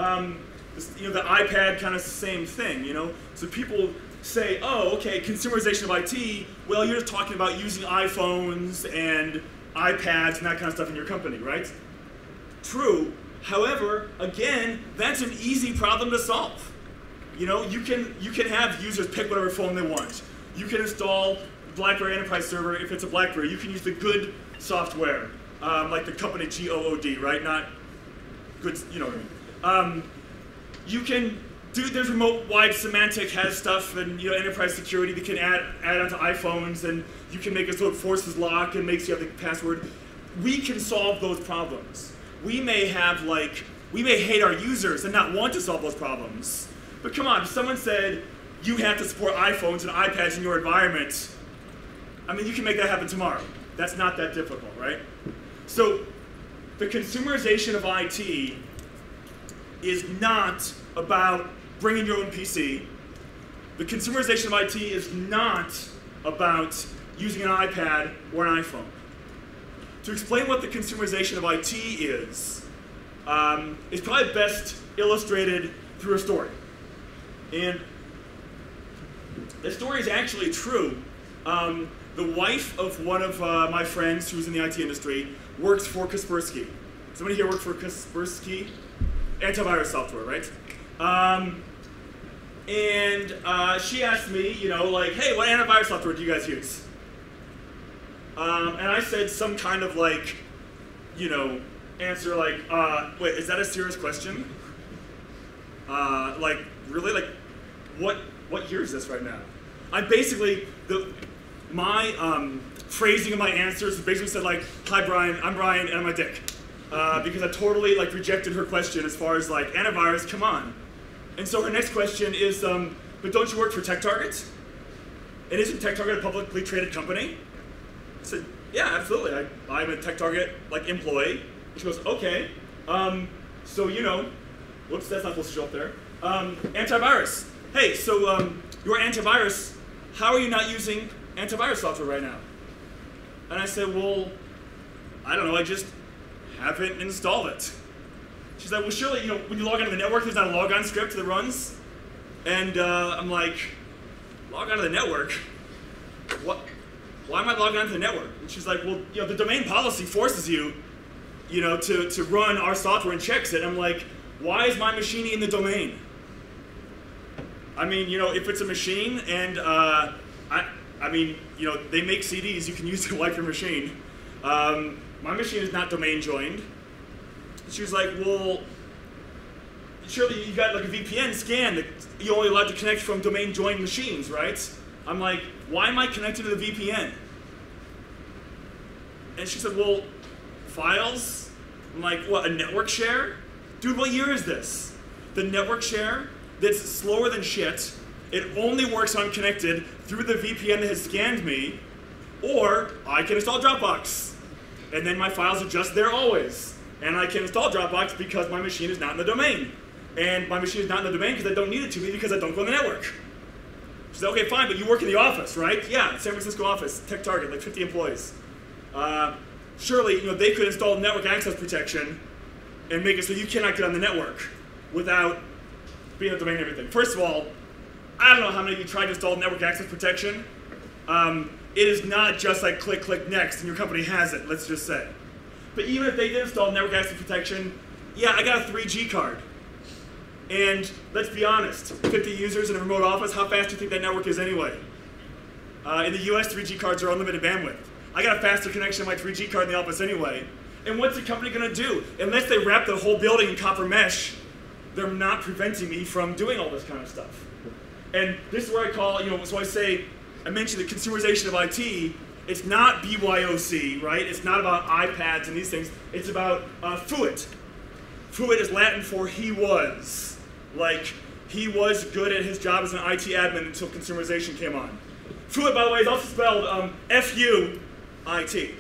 The iPad kind of same thing, So people say, oh, okay, consumerization of IT, well, you're just talking about using iPhones and iPads and that kind of stuff in your company, right? True. However, again, that's an easy problem to solve. You can have users pick whatever phone they want. You can install BlackBerry Enterprise Server if it's a BlackBerry. You can use the good software, like the company GOOD, right? Not good, you know what I mean. You can there's remote wide semantic has stuff and enterprise security that can add onto iPhones, and you can make it so it forces lock and makes you have the password. We can solve those problems. We may hate our users and not want to solve those problems. But come on, if someone said you have to support iPhones and iPads in your environment, I mean, you can make that happen tomorrow. That's not that difficult, right? So the consumerization of IT is not about bringing your own PC. The consumerization of IT is not about using an iPad or an iPhone. To explain what the consumerization of IT is probably best illustrated through a story. And the story is actually true. The wife of one of my friends who's in the IT industry works for Kaspersky. Somebody here work for Kaspersky? Antivirus software, right? She asked me, hey, what antivirus software do you guys use? And I said some kind of answer like, wait, is that a serious question? Really? What year is this right now? I basically, my phrasing of my answers basically said hi Brian, I'm Brian and I'm a dick. Because I totally rejected her question as far as antivirus, come on. And so her next question is, but don't you work for TechTarget? And isn't TechTarget a publicly traded company? I said, yeah, absolutely. I'm a TechTarget employee. And she goes, okay. So whoops, that's not supposed to show up there. Antivirus. Hey, so your antivirus, how are you not using antivirus software right now? And I said, well, I don't know, I just haven't installed it. She's like, well, surely, when you log onto the network, there's not a logon script that runs. And I'm like, log onto the network? What? Why am I logging onto the network? And she's like, well, the domain policy forces you, to run our software and checks it. And I'm like, why is my machine in the domain? I mean, if it's a machine and they make CDs, you can use to wipe your machine. My machine is not domain joined. She was like, well, surely you got a VPN scan that you're only allowed to connect from domain joined machines, right? I'm like, why am I connected to the VPN? And she said, well, files? I'm like, what, a network share? Dude, what year is this? The network share that's slower than shit, it only works when I'm connected through the VPN that has scanned me, or I can install Dropbox. And then my files are just there always. And I can install Dropbox because my machine is not in the domain. And my machine is not in the domain because I don't need it to be because I don't go on the network. She said, okay, fine, but you work in the office, right? Yeah, San Francisco office, TechTarget, 50 employees. Surely, they could install network access protection and make it so you cannot get on the network without being in the domain and everything. First of all, I don't know how many of you tried to install network access protection. It is not just click, click, next, and your company has it, let's just say. But even if they did install network access protection, yeah, I got a 3G card. And let's be honest, 50 users in a remote office, how fast do you think that network is anyway? In the US, 3G cards are unlimited bandwidth. I got a faster connection on my 3G card in the office anyway. And what's the company gonna do? Unless they wrap the whole building in copper mesh, they're not preventing me from doing all this kind of stuff. And this is where I call, so I mentioned the consumerization of IT. It's not BYOC, right? It's not about iPads and these things. It's about fuit. Fuit is Latin for he was. He was good at his job as an IT admin until consumerization came on. Fuit, by the way, is also spelled F-U-I-T.